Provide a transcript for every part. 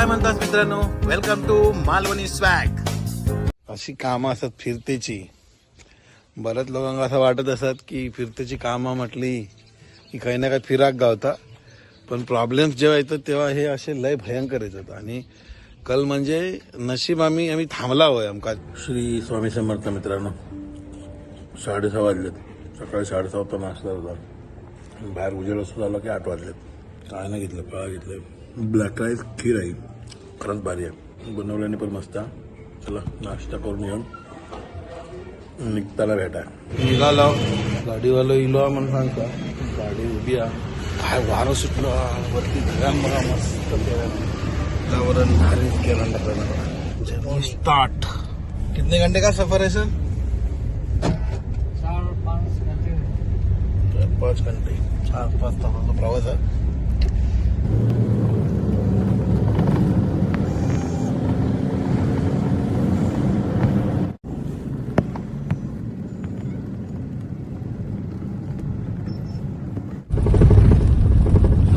म्हणतात मित्रांनो, welcome to Malvani swag. अशी कामं असतात फिरतेची. बऱ्याच लोकांना असं वाटत असतात की फिरतेची कामं म्हटली की काही ना काही फिराक गावता, पण प्रॉब्लेम्स जेव्हा येतात तेव्हा हे असे लय भयंकर येतात. आणि कल म्हणजे नशीब आम्ही थांबला होय आमका. श्री स्वामी समर्थ मित्रांनो, 6:30 वाजलेत. सकाळी 6:30 वाजता नाश्ता होता. बाहेर उजेड असं झालं की 8 वाजलेत. काय नाही घेतलं, फळं घेतलं, ब्लॅक राईस, खीर आहे, खरंच भारी आहे, बनवल्याने पण मस्त. चला नाश्ता करून येऊन निघताना भेटा. निघालो, गाडीवाला इलो म्हणून सांगता, गाडी उभी आहे. काय वारं सुटलं वरती, ढगान बघा मस्त वातावरण भारी केलं. Journey start. कितने घंटे का सफर है सर? 5 घंटे, 4-5 तासाचा प्रवास आहे.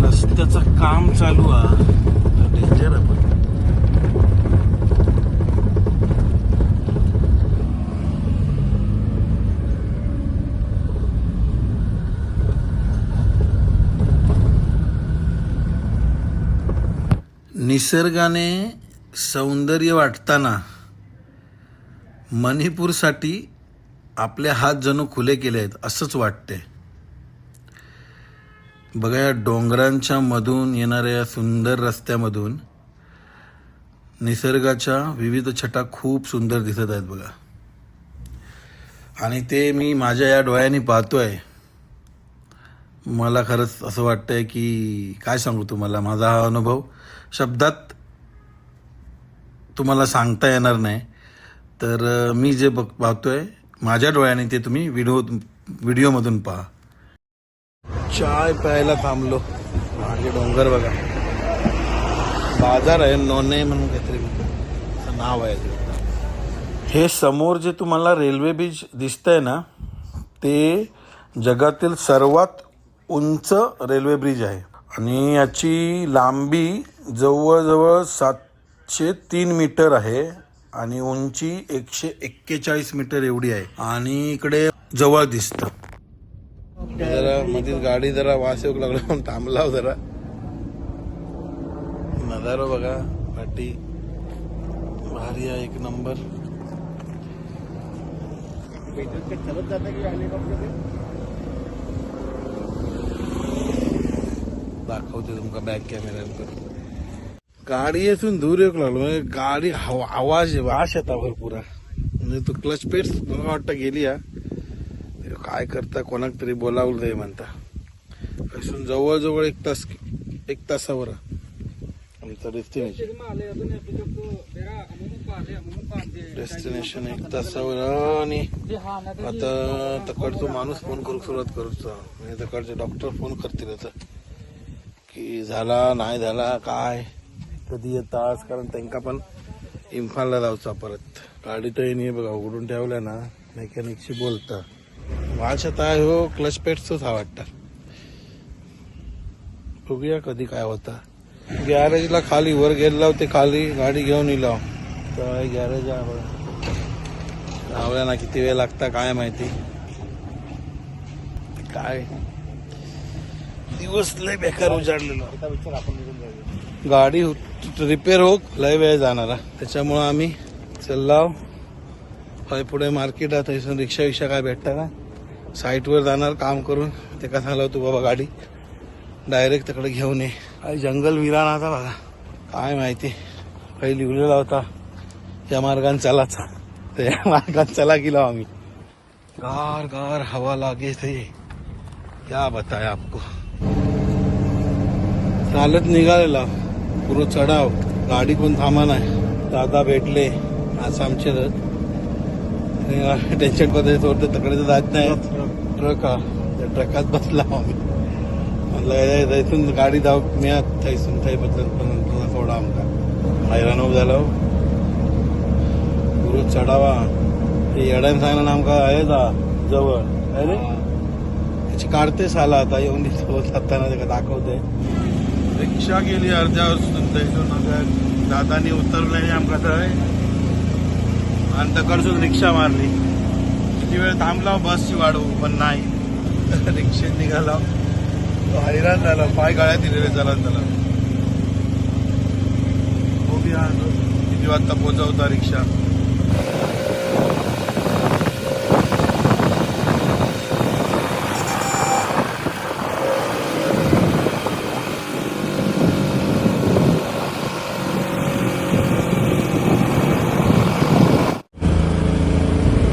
रस्त्याचं काम चालू आहे, डेंजर आहे. पण निसर्गाने सौंदर्य वाटताना मणिपूरसाठी आपले हात जणू खुले केले आहेत असंच वाटते. बघा, या डोंगरांच्या मधून येणाऱ्या सुंदर रस्त्यामधून निसर्गाच्या विविध छटा खूप सुंदर दिसत आहेत बघा. आणि ते मी माझ्या या डोळ्यांनी पाहतोय. मला खरंच असं वाटतंय की काय सांगू तुम्हाला. माझा हा अनुभव शब्दात तुम्हाला सांगता येणार नाही. तर मी जे पाहतोय माझ्या डोळ्याने ते तुम्ही व्हिडिओमधून पहा. चाय प्यायला थांबलो. मागे डोंगर बघा, बाजार आहे, नोने म्हणून काहीतरी असं नाव आहे. हे समोर जे तुम्हाला रेल्वे ब्रिज दिसतंय ना, ते जगातील सर्वात उंच रेल्वे ब्रिज आहे. आणि याची लांबी जवळजवळ 703 मीटर आहे आणि उंची 141 मीटर एवढी आहे. आणि इकडे जवळ दिसतं. जरा मध्ये गाडी जरा वास येऊ लागला म्हणून थांबला जरा. नजारा बघा, पाठी भारी आहे, एक नंबर. दाखवते तुमका बॅक कॅमेऱ्यावर. गाडी असून दूर येऊ लागलो म्हणजे गाडी आवाज येता भरपूर. म्हणजे तो क्लच पेट मला वाटतं गेली या. काय करता, कोणाक तरी बोलावलं ते म्हणता. असून जवळजवळ 1 तासावर आमचं डेस्टिनेशन 1 तासावर. आणि आता तकडचा माणूस फोन करू सुरुवात करूचा, म्हणजे तकडचे डॉक्टर फोन करतील आता की झाला नाही झाला, काय कधी येतास, कारण त्यांना पण इम्फालला जाऊचा परत. गाडी तर नाही बघा, उघडून ठेवल्या ना, मेकॅनिकशी बोलता. वाचता हो क्लच पेट्सच हा वाटतं. बघूया कधी काय होता. गॅरेजला खाली वर गेला होते, खाली गाडी घेऊन येलो तर गॅरेज लावल्या ना, किती वेळ लागता काय माहिती. काय दिवस लय बेकार उजाडलेलो. गाडी रिपेअर हो लय वेळ जाणारा, त्याच्यामुळं आम्ही चाललो. पुढे मार्केट आहे, थंय रिक्षा काय भेटता का, साईटवर जाणार काम करून. ते का सांगला तू बाबा गाडी डायरेक्ट तिकडे घेऊन ये. काही जंगल विरान आता बघा, काय माहिती. काही लिहिलेला होता या मार्गाने चलाचा, तर या मार्गाने चला गेलो आम्ही. गार गार हवा लागे थे, क्या बताया आपको. चालत निघालेला पुरं चढाव, गाडी कोण थांबा नाही. दादा भेटले आसामचे, टेन्शन मध्ये सोडते तिकडे जात नाही. ट्रक त्या ट्रकात बसला आम्ही. म्हणलं थैसून गाडी धाव मिळत, थैसून थै बदलत पण थोडा आमका हैराण झालो. पुरं चढावा ते येड्याने सांगणं आमका आहे जा जवळ अरे त्याची काढते साला. आता येऊन जाताना दाखवते रिक्षा गेली अर्ध्या थंयसून दादानी उतरले आमकां थंय आणि तकडसून रिक्षा मारली. किती वेळ थांबला बसची वाढू पण नाही. रिक्षेत निघाला हैराण झाला. पाय गाळ्यात दिलेले चला त्याला. किती वाजता पोहोचवता रिक्षा.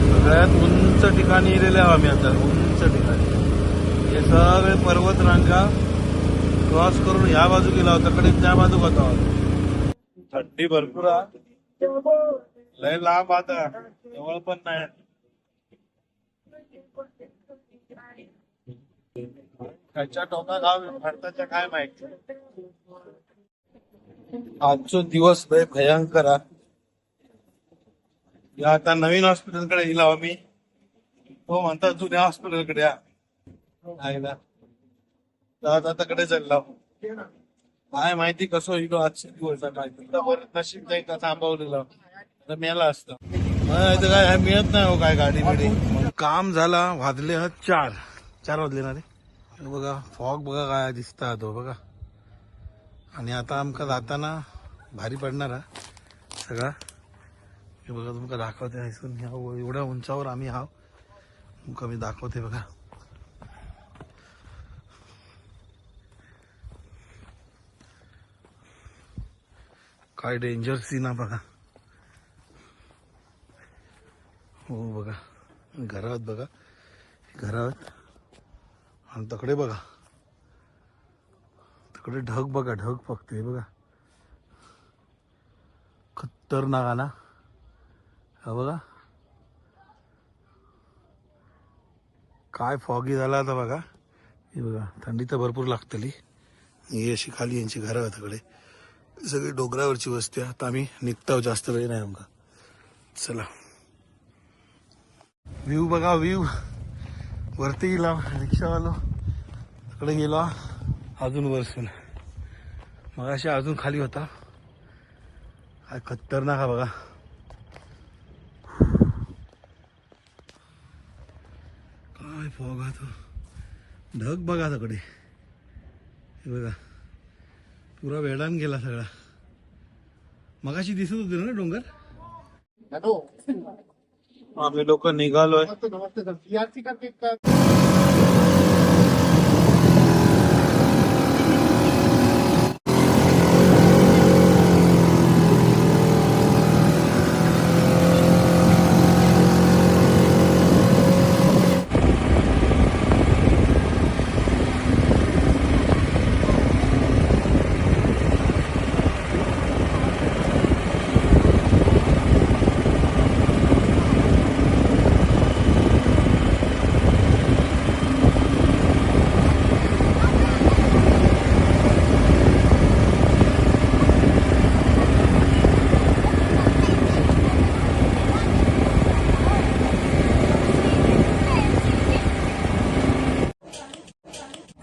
सगळ्यात उंच ठिकाणी गेलेले आहोत आम्ही आता. उंच ठिकाणी हे सगळे पर्वत रांगा क्रॉस करून ह्या बाजू गेला होता कडे त्या बाजू होता. थंडी भरपूर लय लांब आता जवळ पण नाही. खायच्या टोका गाव भारताच्या काय माहिती. आजचा दिवस लय भयंकर आहे. या आता नवीन हॉस्पिटलकडे गेला आम्ही. तो म्हणतात जुन्या हॉस्पिटलकडे आहे ना. दादाकडे चालला. काय माहिती कसं येलो आजच्या दिवस काय नशीब जाईल का थांबवलेलं तर मेला असतं. काय मिळत नाही हो काय गाडी बिडी. काम झाला. वाजले 4 वाजले ना रे. बघा फॉग बघा काय दिसता तो बघा. आणि आता आमका जाताना भारी पडणार हा सगळा. हे बघा तुमका दाखवते. हैसून एवढ्या उंचावर आम्ही हाव. तुमका मी दाखवते बघा. काय डेंजर सीन आहे बघा. हो बघा घरात बघा. घरात आणि तकडे बघा. तकडे ढग बघा. ढग फक्त हे बघा. खतरनाक आहे ना हा बघा. काय फॉगी झाला आता बघा. हे बघा थंडी तर भरपूर लागतली. ही अशी खाली यांची घरं आहे तकडे. सगळी डोंगरावरची वस्ती. आता आम्ही निघतो. जास्त वेळ नाही आमका. चला व्ह्यू बघा. व्ह्यू वरती गेला रिक्षावालो तिकडे गेला अजून वरसून. मग अशी अजून खाली होता. काय खतरनाक हा बघा. काय फॉग हा तो. ढग बघा तिकडे. हे बघा पुरा वेळान गेला सगळा. मगाशी दिसत होते ना डोंगर. आम्ही लोक निघालोय.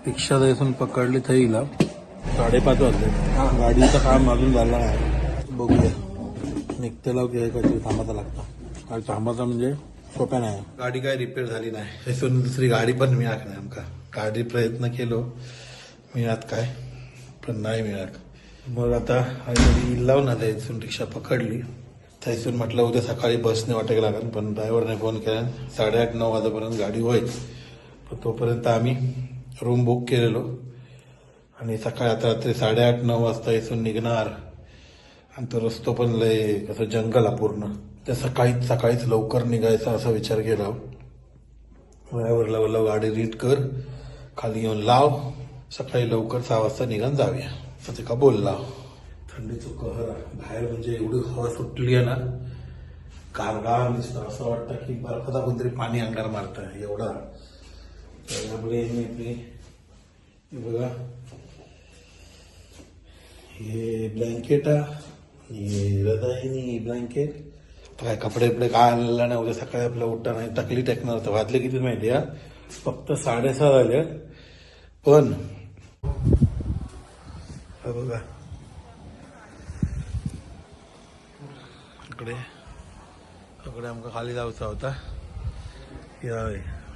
रिक्षा इथून पकडली थईला 5:30 वाजले. गाडीचं काम अजून झालं नाही. बघूया निघतेला कधी थांबायचा लागतं. काय थांबायचा म्हणजे सोप्या नाही. गाडी काय रिपेअर झाली नाही. इथून दुसरी गाडी पण मिळत नाही आमका. गाडी प्रयत्न केलो मिळत काय पण नाही मिळत. मग आता लावून आता इथून रिक्षा पकडली. थैसून म्हटलं उद्या सकाळी बसने वाटेल लागेल. पण ड्रायव्हरने फोन केला 8:30-9 वाजेपर्यंत गाडी होईल. पण तोपर्यंत आम्ही रूम बुक केलेलो आणि सकाळी आता रात्री 8:30-9 वाजता इथून निघणार. आणि तो रस्तो पण लय कसं जंगल आहे पूर्ण. त्या सकाळीच लवकर निघायचा असा विचार केला. ड्रायव्हरला बोललो गाडी रीड कर खाली येऊन लाव. सकाळी लवकर 6 वाजता निघून जाऊया असं ते का बोलला. थंडीचं कहर बाहेर म्हणजे एवढी हवा सुटली आहे ना. गारगार दिसतं. असं वाटतं की बर्फाचा कोणतरी पाणी अंगार मारतं एवढा. त्यामुळे बघा हे ब्लँकेट हे रजाईनी ब्लँकेट. काय कपडे बिपडे काय आणलेला नाही. उद्या सकाळी आपल्या उठता नाही टाकली टेकणार होतं. वाजले किती माहिती आहे फक्त 6:30 झाले. पण बघा इकडे आमका खाली जाऊचा होता या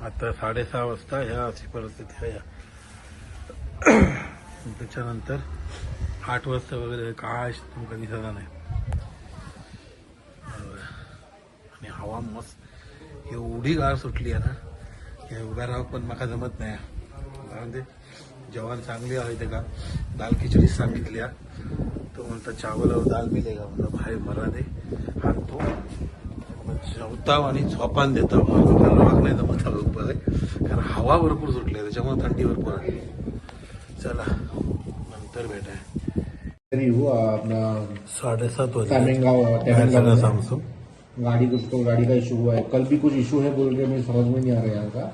आता 6:30 वाजता ह्या अशी परिस्थिती आहे. त्याच्यानंतर 8 वाजता वगैरे काय तुमका दिसला नाही. आणि हवा मस्त एवढी गार सुटली आहे ना की उभ्या राहू पण माका जमत नाही. कारण ते जवान चांगली आहे ते का दाल खिचडी सांगितली. तो म्हणता चावल और दाल मिलेगा म्हणलं भाई मला दे आणि तो जेवताव आणि झोपान देता वाघ नाही जमत उभं आहे कारण हवा भरपूर सुटली आहे त्याच्यामुळे थंडी भरपूर आहे. चला नंतर भेटाय अपना 7:30 वाजे सांगतो. गाड़ी का इशू हुआ है. कल भी कुछ इशू है बोल रहे, मुझे समझ में नहीं आ रहा है यहाँ का.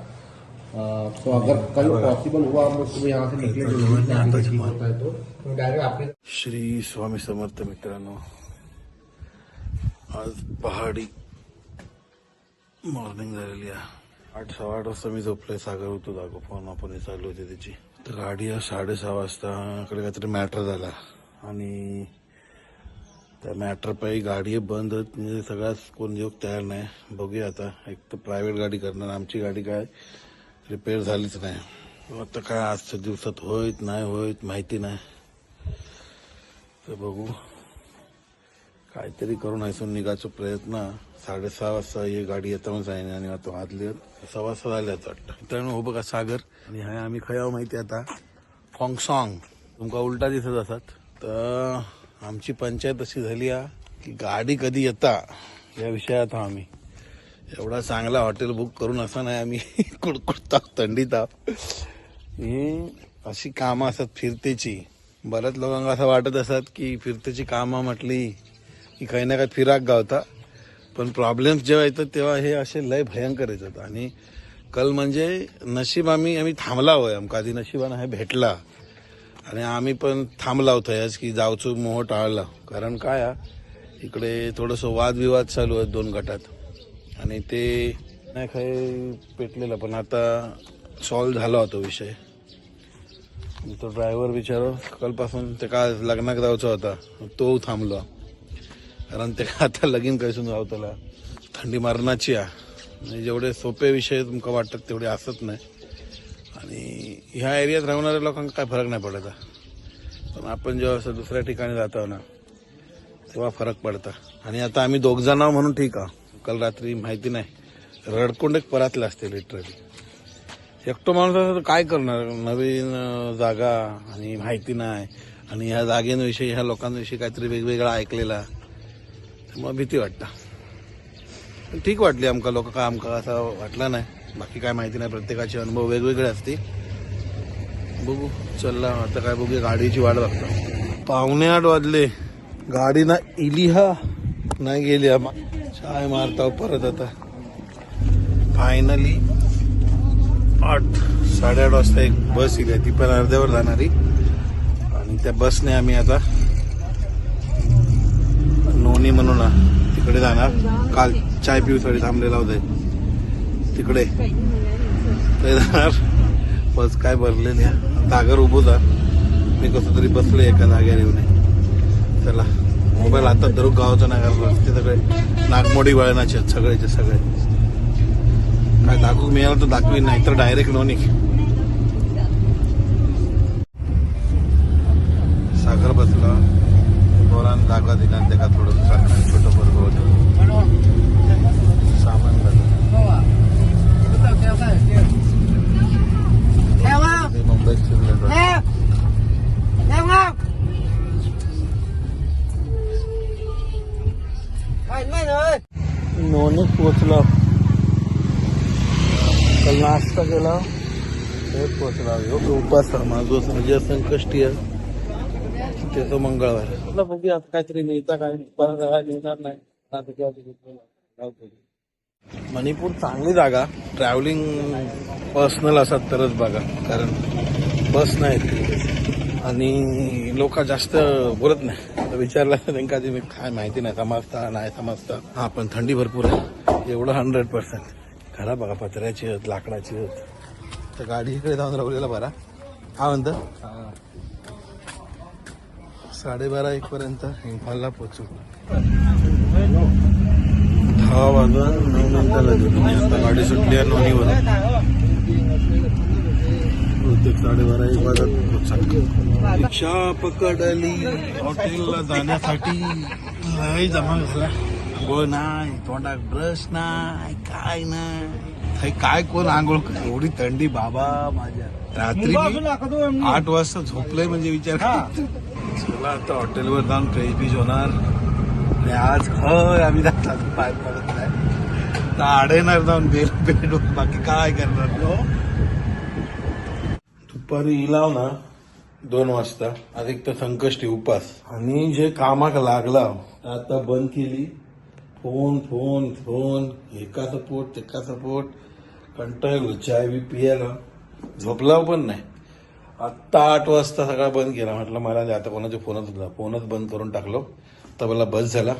तो अगर कल पॉसिबल हुआ हम लोग सुबह यहाँ से निकले होता है तो डायरेक्ट आपके. श्री स्वामी समर्थ मित्रांनो, आज पहाडी मॉर्निंग झालेली आहे. 8-8:15 वाजता मी झोपलोय. सागर होतो दाखव फोन आपण चालू होती त्याची. तर गाडी 6:30 वाजता कडे काहीतरी मॅटर झाला आणि त्या मॅटर पायी गाडी बंद होत म्हणजे सगळ्याच कोण येऊ तयार नाही. बघूया आता. एक तर प्रायव्हेट गाडी करणार, आमची गाडी काय रिपेअर झालीच नाही. आता काय आजच्या दिवसात होईत नाही होईत माहिती नाही. तर बघू काहीतरी करून ऐसून निघायचा प्रयत्न. 6:30 वाजता ही गाडी येता म्हणून सांगितलं आणि आता वाजले 6 वाजता झाल्याच वाटतं. मित्रांनो हो बघा सागर आणि हाय आम्ही खयाव माहिती आता फॉंगसॉंग तुमका उलटा दिसत असत. तर आमची पंचायत अशी झाली आहे की गाडी कधी येता या विषयात आम्ही एवढा चांगला हॉटेल बुक करून असं नाही आम्ही कुडकुडता थंडीत आहोत. ही अशी कामं असतात फिरतेची. बऱ्याच लोकांना असं वाटत असतात की फिरतेची कामं म्हटली की काही ना काही फिराक गावता, पण प्रॉब्लेम्स जेव्हा येतात तेव्हा हे असे लय भयंकर येतात. आणि कल म्हणजे नशीब आम्ही थांबला होय. आमका आधी नशिबानं हे भेटला आणि आम्ही पण थांबला होतो याच की जावचं मोह टाळला. कारण काय इकडे थोडंसं वादविवाद चालू आहेत 2 गटात आणि ते नाही काही पेटलेलं पण आता सॉल्व्ह झाला होता विषय. तो ड्रायव्हर विचार कालपासून ते काय लग्नाक जायचा होता तो थांबलो कारण ते आता लगीन कैसून जाऊ त्याला थंडी मारण्याची आहे. जेवढे सोपे विषय तुमका वाटतात तेवढे असत नाही. आणि ह्या एरियात राहणाऱ्या लोकांना काय फरक नाही पडत. पण आपण जेव्हा असं दुसऱ्या ठिकाणी जातो ना तेव्हा फरक पडता. आणि आता आम्ही 2 जण म्हणून ठीक आहे. काल रात्री माहिती नाही रडकोंड एक परातले असते लिटरली. एकटो माणूस असं तर काय करणार. नवीन जागा आणि माहिती नाही आणि ह्या जागेविषयी ह्या लोकांविषयी काहीतरी वेगवेगळा ऐकलेला मग भीती वाटतं. ठीक वाटली आमका लोक का आमका असं वाटलं नाही. बाकी काय माहिती नाही. प्रत्येकाचे अनुभव वेगवेगळे असते. बघू चलला आता काय बघूया. गाडीची वाट बघतो. 7:45 वाजले. गाडी ना इली हा नाही गेली. चाय मारता परत आता फायनली 8-8:30 वाजता एक बस येईल. ती पण अर्ध्यावर जाणारी आणि त्या बसने आम्ही आता नोनी म्हणून तिकडे जाणार. काल चाय पिऊसाठी थांबलेला होता तिकडे ते जाणार. बस काय भरलेली जागर उभं जा. मी कसं तरी बसले एका जागेवर येऊन. चला मोबाईल आता दररोज गावाचं नाही कारण ते सगळे नागमोडी वळणाचे आहेत सगळेचे सगळे. काय दाखवू मिळालं तर दाखवी नाही तर डायरेक्ट नोनी. सागर बसला पोरान जागा दिला आणि त्याला थोडं साखर छोटं बरोबर होतं सामान मुंबईत फिरले. नोनीत पोचला. काल नाश्ता केला पोचला. उपास माझं म्हणजे संकष्टी आहे त्याचं मंगळवार. बघूया काहीतरी मिळता काय मिळणार नाही. मणिपूर चांगली जागा. ट्रॅव्हलिंग पर्सनल असत तरच बघा कारण बस नाही आणि लोक जास्त बोलत नाही. विचारला त्यांना आधी मी काय माहिती नाही समजता नाही समजता. हा पण थंडी भरपूर आहे एवढं 100%. घरा बघा पत्र्याची आहेत लाकडाची आहेत. तर गाडी इकडे जाऊन राहलेला बरा हा म्हणतं 12:30-1 पर्यंत इम्फालला पोहोचू. 10 वाजून 9 मिनिटाला गेलो. आता गाडी सुटली आहे नोनीवर. बहुतेक 12:30-1 वाजत पोहोचा. रिक्षा पकडली हॉटेलला जाण्यासाठी. लय जमा झाला. आंघोळ नाही, तोंडात ब्रश नाही, काय नाही. काय कोण आंघोळ कर, एवढी थंडी बाबा माझ्या. रात्री 8 वाजता झोपलंय म्हणजे विचार कर. चला आता हॉटेलवर जाऊन फ्रेश बीच होणार. आणि आज आम्ही जातात पाय पडत नाही तर आडेणार जाऊन बेड बाकी काय करणार. दुपारी इलाव ना 2 वाजता. आज एक तर संकष्टी उपास आणि जे कामाक लागला आता बंद केली. फोन फोन फोन, एका सपोर्ट तेका सपोर्ट. कंटाळलो. चाय बी पियाला. झोपला पण नाही. आत्ता 8 वाजता सगळा बंद केला. म्हटलं मला आता कोणाचे फोनच बंद करून टाकलो. तर मला बस झाला.